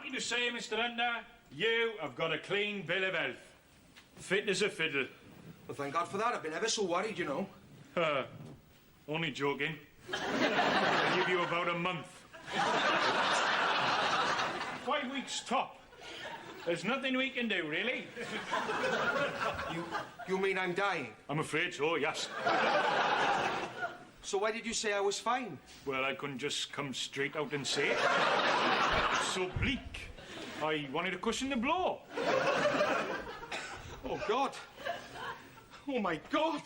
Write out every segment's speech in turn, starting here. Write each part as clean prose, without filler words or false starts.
happy to say, Mr. Ender, you have got a clean bill of health. Fit as a fiddle. Well, thank God for that. I've been ever so worried, you know. Only joking. I'll give you about a month. 5 weeks top. There's nothing we can do, really. You mean I'm dying? I'm afraid so, yes. So why did you say I was fine? Well, I couldn't just come straight out and say it. It's so bleak. I wanted to cushion the blow. Oh, God. Oh, my God.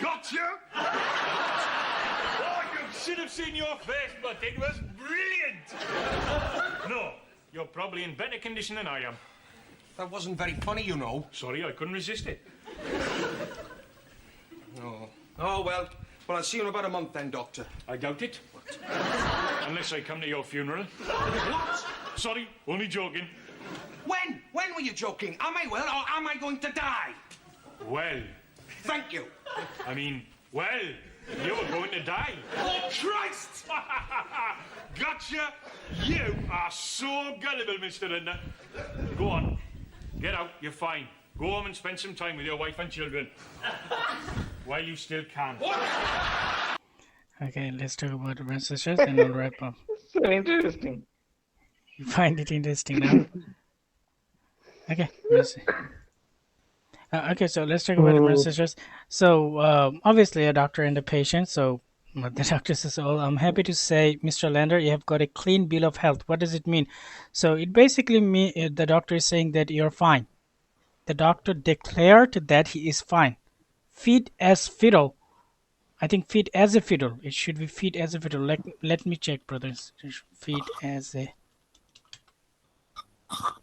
Gotcha! Oh, you should have seen your face, but it was brilliant. No, you're probably in better condition than I am. That wasn't very funny, you know. Sorry, I couldn't resist it. Oh. Oh, well, I'll see you in about a month then, Doctor. I doubt it. What? Unless I come to your funeral. What? Sorry, only joking. When? When were you joking? Am I well or am I going to die? Well. Thank you. I mean, well, you're going to die. Oh, Christ! Gotcha! You are so gullible, Mr. Ender. Go on. Get out, you're fine. Go home and spend some time with your wife and children. While you still can. Okay, let's talk about the messages and we'll wrap up. So interesting. You find it interesting now? Okay, let's see. Okay, so let's talk about the messages. So obviously a doctor and a patient. So the doctor says, "Oh, I'm happy to say, Mr. Lander, you have got a clean bill of health." What does it mean? So it basically means the doctor is saying that you're fine. The doctor declared that he is fine. Fit as fiddle. I think fit as a fiddle. It should be fit as a fiddle. Let me check, brothers. Fit as a...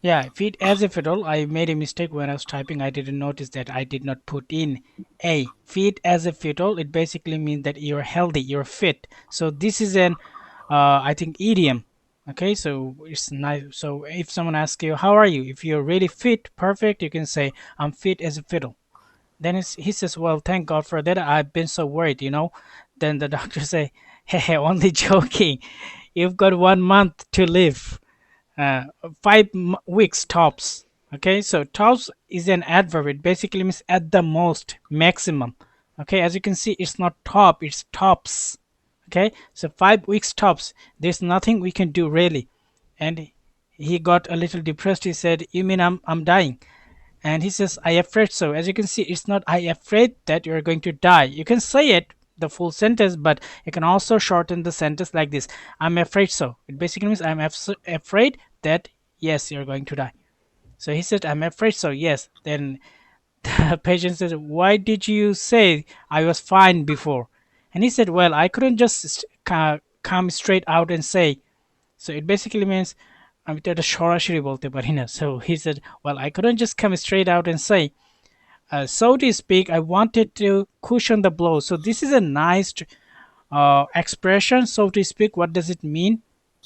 Yeah, fit as a fiddle. I made a mistake when I was typing. I didn't notice that I did not put in a. Fit as a fiddle. It basically means that you're healthy, you're fit. So this is an, I think, idiom. Okay, so it's nice. So if someone asks you, how are you? If you're really fit, perfect, you can say, I'm fit as a fiddle. Then he says, well, thank God for that. I've been so worried, you know. Then the doctor say, hey, only joking. You've got 1 month to live. 5 weeks tops. Okay, so tops is an adverb. It basically means at the most, maximum. Okay, as you can see, it's not top, it's tops. Okay, so 5 weeks tops. There's nothing we can do really. And he got a little depressed. He said, you mean I'm dying? And he says, I afraid so. As you can see, it's not I afraid that you're going to die. You can say it, the full sentence, but you can also shorten the sentence like this. I'm afraid so. It basically means I'm afraid that, yes, you're going to die. So he said, I'm afraid so, yes. Then the patient said, why did you say I was fine before? And he said, well, I couldn't just come straight out and say. So it basically means, আমি তো এটা সরাসরি বলতে পারি না. So he said, well, I couldn't just come straight out and say. So to speak, I wanted to cushion the blow. So this is a nice expression, so to speak. What does it mean?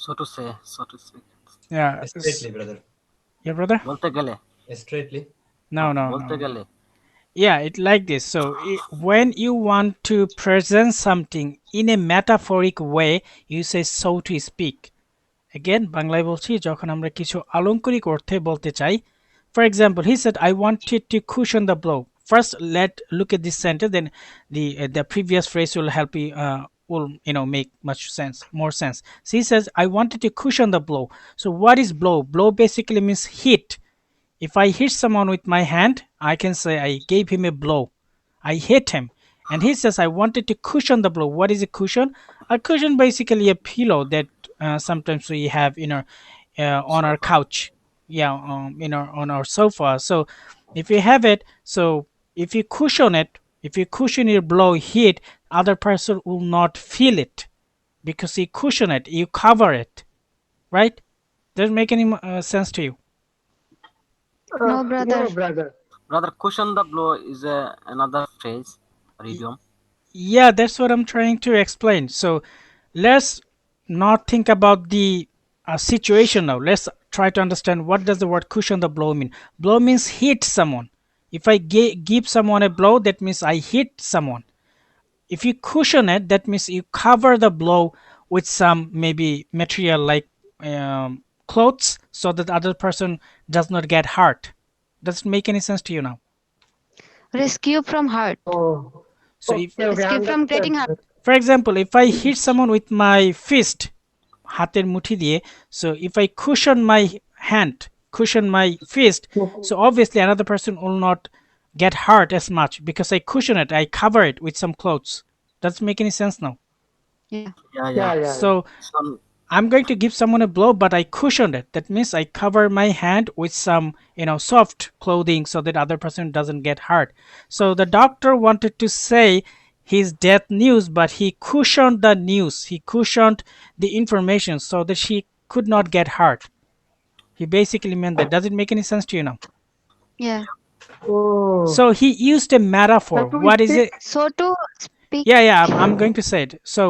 So to say, so to speak. Yeah. Straightly, brother. Yeah, brother? বলতে গেলে Straightly. No. বলতে গেলে Yeah, it like this. So when you want to present something in a metaphoric way, you say so to speak. Again, বাংলায় বলছি যখন আমরা কিছু আলংকারিক অর্থে বলতে চাই. For example, he said, I wanted to cushion the blow. First, look at this sentence. Then the previous phrase will help you, will make more sense. So he says, I wanted to cushion the blow. So what is blow? Blow basically means hit. If I hit someone with my hand, I can say I gave him a blow. I hit him. And he says, I wanted to cushion the blow. What is a cushion? A cushion basically a pillow that sometimes we have on our couch. Yeah, on our sofa. So if you have it, so if you cushion your blow hit, other person will not feel it because you cushion it, you cover it, right? Does it make any sense to you? No, brother. No, brother, cushion the blow is another phrase or idiom. Yeah, that's what I'm trying to explain. So let's not think about the situation now. Let's try to understand what does the word cushion the blow mean. Blow means hit someone. If I give someone a blow, that means I hit someone. If you cushion it, that means you cover the blow with some maybe material like clothes so that the other person does not get hurt. Does it make any sense to you now? Rescue from hurt. Oh, So if, okay, okay, Escape from getting hurt. understood. for example, if I hit someone with my fist, হাতের মুঠি দিয়ে, so if I cushion my hand, cushion my fist, so obviously another person will not get hurt as much because I cushion it, I cover it with some clothes. Does it make any sense now? Yeah. Yeah, Yeah, yeah. yeah. So Some I'm going to give someone a blow, but I cushioned it. That means I cover my hand with some, soft clothing so that other person doesn't get hurt. So the doctor wanted to say his death news, but he cushioned the news. He cushioned the information so that she could not get hurt. He basically meant that. Does it make any sense to you now? Yeah. Oh, So he used a metaphor. so to What is speak, it? So to speak. Yeah, I'm going to say it. So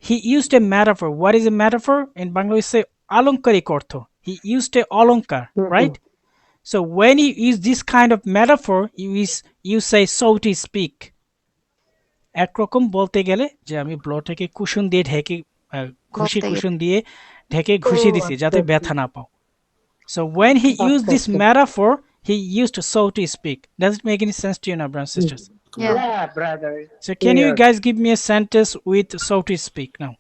he used a metaphor. What is a metaphor? In Bangla, we say alonkarik ortho. He used a alankar, right? So when you use this kind of metaphor, you say so to speak. একরকম বলতে গেলে যে আমি ব্লটাকে cushion দিয়ে ঢেকে ঘুষি বলতে গেলে। কুশন দিয়ে ঢেকে ঘুষি oh, দিছি যাতে ব্যথা না পাও. So when he used this metaphor, he used so to speak. Does it make any sense to you now, brothers and sisters? Yeah. yeah, brother. So can you Clear. guys give me a sentence with so to speak now?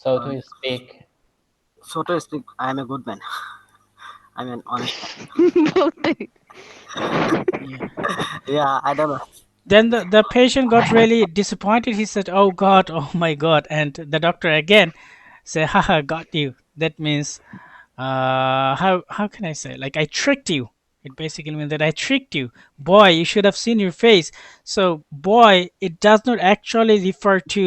So to speak, so to speak, I am a good man. I'm an honest man. বলতে Yeah. Yeah, I don't know. Then the patient got really disappointed. He said, oh God, oh my God. And the doctor again said, haha, got you. That means, how can I say? Like, I tricked you. It basically means that I tricked you. Boy, you should have seen your face. So, boy, it does not actually refer to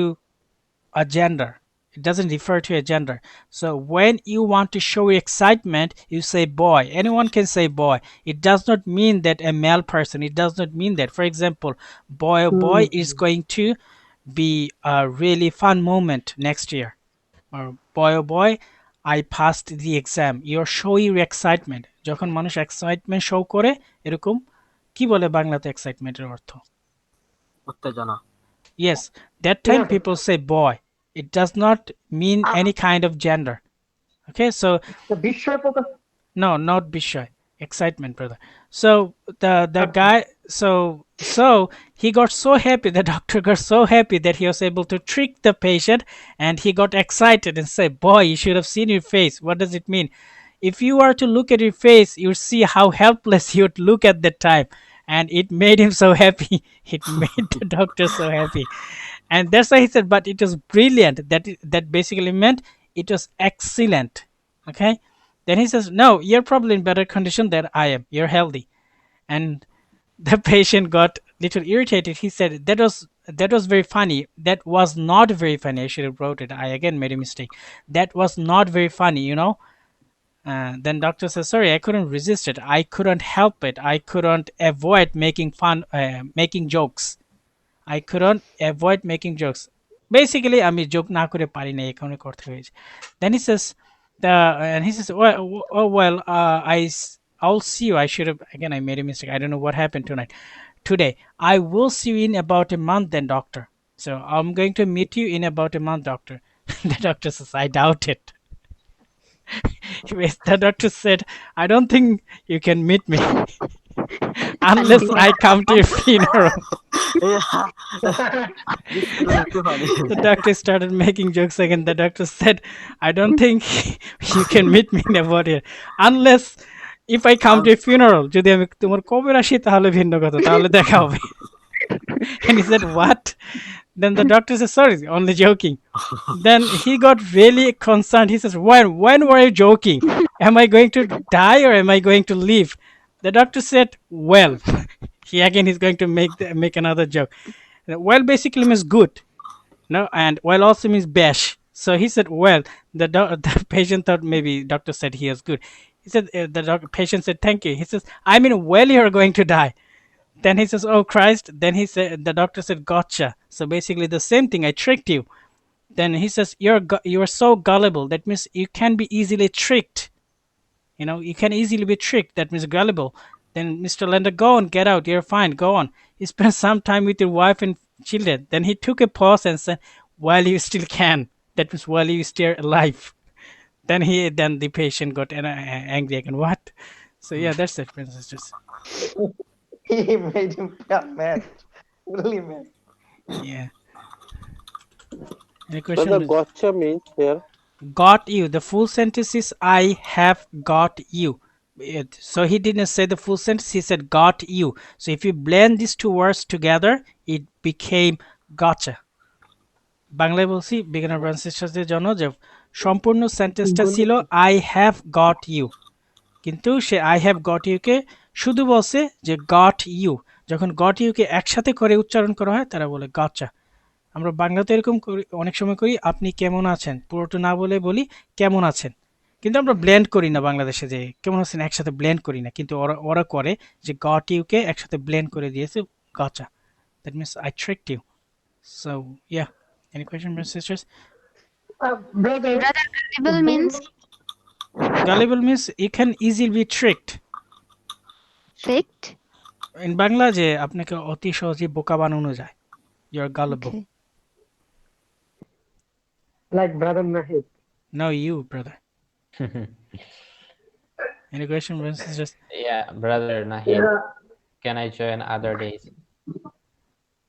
a gender. It doesn't refer to a gender. So when you want to show excitement, you say boy. Anyone can say boy. It does not mean that a male person. It does not mean that. For example, boy oh boy is going to be a really fun moment next year. Or boy oh boy, I passed the exam. You're showing your excitement. যখন মানুষ excitement show করে এরকম কি বলে বাংলাতে excitement এর অর্থ? উত্তেজনা। Yes, that time Yeah. people say boy. It does not mean any kind of gender. Okay, so The বিস্ময় প্রকাশ no, not be shy. Excitement, brother. So the guy, so he got so happy. The doctor got so happy that he was able to trick the patient, and he got excited and said, "Boy, you should have seen your face. What does it mean? If you were to look at your face, you'd see how helpless you'd look at that time." And it made him so happy. It made the doctor so happy, and that's why he said, "But it was brilliant." That basically meant it was excellent. Okay. Then he says, no, you're probably in better condition than I am. You're healthy. And the patient got little irritated. He said, that was very funny. That was not very funny. I should have wrote it. I again made a mistake. That was not very funny. Then doctor says, sorry, I couldn't resist it. I couldn't help it. I couldn't avoid making fun, making jokes. I couldn't avoid making jokes. Basically, আমি joke না করে পারি না এই কারণে করতে হয়েছে. Then he says, and he says, I'll see you. I should have again. I made a mistake. I don't know what happened today. I will see you in about a month, then, doctor. So I'm going to meet you in about a month, doctor. The doctor says, I doubt it. The doctor said, I don't think you can meet me unless I come to your funeral. Yeah, this is too funny. The doctor started making jokes again. The doctor said, I don't think you can meet me in about here unless if I come to a funeral. যদি আমি তোমার কবর আসি তাহলে ভিন্ন কথা, তাহলে দেখা হবে. And he said, what? Then the doctor said, sorry, only joking. Then he got really concerned. He says, when were you joking? Am I going to die or am I going to live? The doctor said, well. He again is going to make another joke. Well basically means good. No, and well also means bash. So he said, well, the patient thought maybe doctor said he was good. He said, patient said, thank you. He says, I mean, well, you're going to die. Then he says, oh Christ. Then he said, the doctor said, gotcha. So basically the same thing. I tricked you. Then he says, you're so gullible. That means you can be easily tricked. You can easily be tricked. That means gullible. Then Mr. Lender, go on, get out. You're fine. Go on. You spend some time with your wife and children. Then he took a pause and said, well, you still can. That means while you still alive. Then the patient got angry again. What? So yeah, that's it, princess. Just He made him mad. Really mad. yeah. Any question? Brother, gotcha means here. Got you. The full sentence is I have got you. So he didn't say the full sentence. He said got you. So if you blend these two words together, it became gotcha. বাংলায় বলছি বিজ্ঞানের branch সিস্টারদের জন্য যে সম্পূর্ণ সেন্টেন্সটা ছিল I have got you, কিন্তু say I have got UK শুধু বলছে যে গট ইউ। যখন গট ইউকে একসাথে করে উচ্চারণ করা হয় তারা বলে গচ্চা। আমরা বাংলাতে এরকম করি, অনেক সময় করি আপনি কেমন আছেন, পুরোটা না বলে বলি কেমন আছেন, কিন্তু আমরা ব্লেন্ড করি না বাংলাদেশে, যে কেমন আছেন একসাথে ব্লেন্ড করি না, কিন্তু ওরা ওরা করে যে গট ইউকে একসাথে ব্লেন্ড করে দিয়েছে গচ্চা। That means I tricked you. So yeah, any question sisters? Brother, Brother, do gullible you means Gullible means you can easily be tricked. tricked. In Bangla যে আপনাকে অতি সহজে বোকা বানানো যায়, you are gullible. Okay. like brother Nahid? No, you brother. Any question, sisters? Yeah, brother Nahid, Yeah. can I join other days?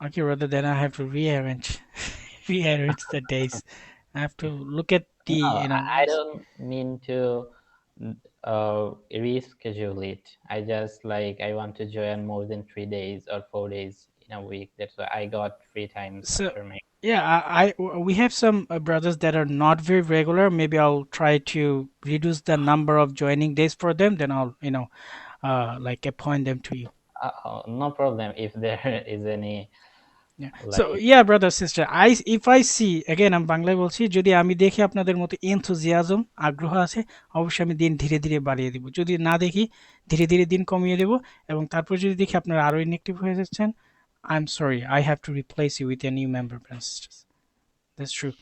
Okay, rather than I have to rearrange rearrange the days. I have to look at the No, you know. I don't mean to reschedule it. I just like I want to join more than 3 days or 4 days in a week. That's why I got 3 times So after my. yeah, we have some brothers that are not very regular. Maybe I'll try to reduce the number of joining days for them, then I'll like appoint them to you. No problem if there is any Yeah. So like. yeah, brother sister, if I see again, আমি বাংলায় বলছি, যদি আমি দেখি আপনাদের মতো enthusiasm আগ্রহ আছে, অবশ্যই আমি দিন ধীরে ধীরে বাড়িয়ে দিব। যদি না দেখি ধীরে ধীরে দিন কমিয়ে দেব, এবং তারপর যদি দেখি আপনারা আরো inactive হয়ে যাচ্ছেন, I'm sorry, I have to replace you with a new member, brothers and sisters. That's true.